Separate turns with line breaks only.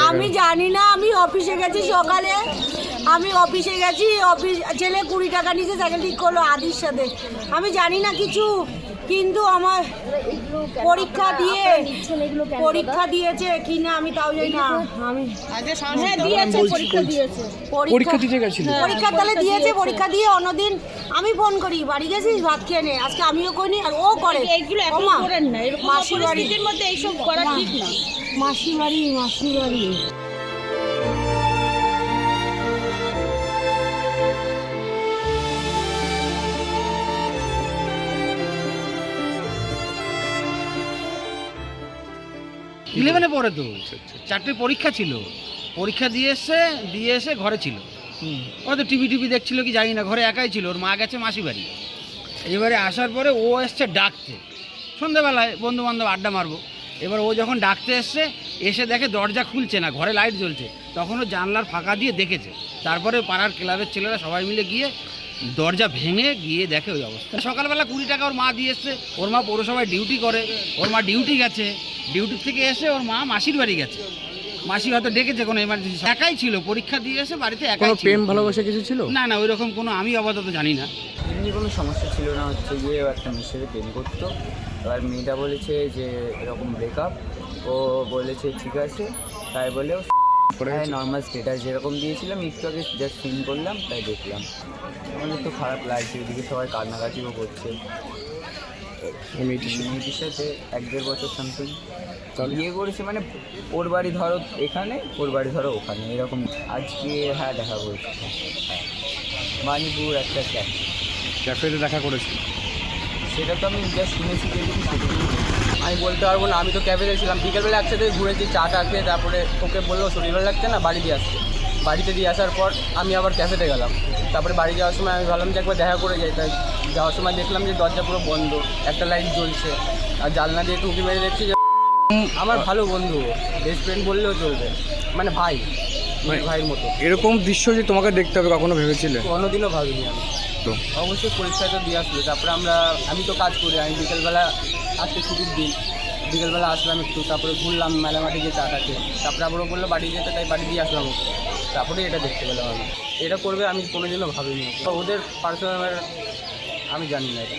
আমি জানি না, আমি অফিসে গেছি সকালে, ছেলে 20 টাকা নিচে সাইকেল ঠিক করলো আদির সাথে, আমি জানি না কিছু। কিন্তু আমার পরীক্ষা দিয়েছে কিনা আমি তাও জানি না। আমি পরীক্ষা তাহলে দিয়েছে, পরীক্ষা দিয়ে অন্যদিন আমি ফোন করি বাড়ি গেছিস ভাত খেয়ে নে, আজকে আমিও করিনি আর ও করে। মাসির বাড়ির মধ্যে এইসব করা ঠিক না। মাসির বাড়ি
ইলেভেনে পড়ে তো, 4টে পরীক্ষা ছিল, পরীক্ষা দিয়ে এসে ঘরে ছিল। ও তো টিভি দেখছিল কি জানি না, ঘরে একাই ছিল, ওর মা গেছে মাসি বাড়ি। এবারে আসার পরে ও এসছে ডাকতে, সন্ধ্যেবেলায় বন্ধু বান্ধব আড্ডা মারবো। এবার ও যখন ডাকতে এসে দেখে দরজা খুলছে না, ঘরে লাইট জ্বলছে, তখন ও জানলার ফাঁকা দিয়ে দেখেছে। তারপরে পাড়ার ক্লাবের ছেলেরা সবাই মিলে গিয়ে দরজা ভেঙে গিয়ে দেখে ওই অবস্থা। সকালবেলা 20 টাকা ওর মা দিয়ে এসছে, ওর মা পৌরসভায় ডিউটি করে, ওর মা ডিউটি গেছে, ডিউটি থেকে এসে ওর মা মাসির বাড়ি গেছে, মাসি হয়তো ডেকেছে কোনো এমার্জেন্সি, একাই ছিল, পরীক্ষা দিয়ে এসে বাড়িতে একাই ছিল।
প্রেম ভালোবাসা কিছু ছিল
না ওই রকম কোনো আমি আপাতত জানি না।
এমনি কোনো সমস্যা ছিল না, হচ্ছে গিয়ে একটা মেয়ের সাথে প্রেম করতো। এবার মেয়েটা বলেছে যে এরকম ব্রেকআপ, ও বলেছে ঠিক আছে, তাই বলেও নর্মাল স্টেটাস যেরকম দিয়েছিলাম একটু আগে জাস্ট সিন করলাম, তাই দেখলাম। আমাদের তো খারাপ লাগছে, এদিকে সবাই কান্নাকাটিও করছে। মেয়েটির সাথে 1-1.5 বছর সামথিং বিয়ে করেছে, মানে ওর বাড়ি ধরো এখানে, ওর বাড়ি ধরো ওখানে, এরকম। আজকে হ্যাঁ দেখা করেছি, হ্যাঁ মানিপুর একটা
ক্যাফেতে দেখা করেছি,
সেটা তো আমি যা শুনেছি যেটুকু সেটুকু।
আমি বলতে পারবো না, আমি তো ক্যাফেতে ছিলাম, বিকেলবেলা একসাথে ঘুরেছি, চা খেয়ে, তারপরে ওকে বললো শরীর ভালো লাগছে না, বাড়ি দিয়ে আসছে। বাড়িতে দিয়ে আসার পর আমি আবার ক্যাফেতে গেলাম, তারপরে বাড়ি যাওয়ার সময় আমি ভাবলাম যে একবার দেখা করে যাই। তাই যাওয়ার সময় দেখলাম যে দরজা পুরো বন্ধ, একটা লাইট জ্বলছে, আর জানলা দিয়ে টুকি মেরে দেখছি যে আমার ভালো বন্ধু, বেস্ট ফ্রেন্ড বললেও চলবে, মানে ভাইয়ের মতো।
এরকম দৃশ্য যে তোমাকে দেখতে হবে কখনো ভেবেছিলে?
কোনোদিনও ভাবিনি আমি। অবশ্যই পরীক্ষা তো দিয়ে আসলো, তারপরে আমি তো কাজ করি, আমি বিকেলবেলা আজকে ছুটির দিন, বিকেলবেলা আসলাম একটু, তারপরে ঘুরলাম মেলামাটি গিয়ে চা খেয়ে, তারপরে আবারও বললো বাড়ি যেতে, তাই বাড়ি দিয়ে আসলাম ওকে। তারপরে এটা দেখতে পেলাম আমি, এটা করবে আমি কোনোদিনও ভাবিনি। ওদের পার্সোনাল আমি জানি না এটা।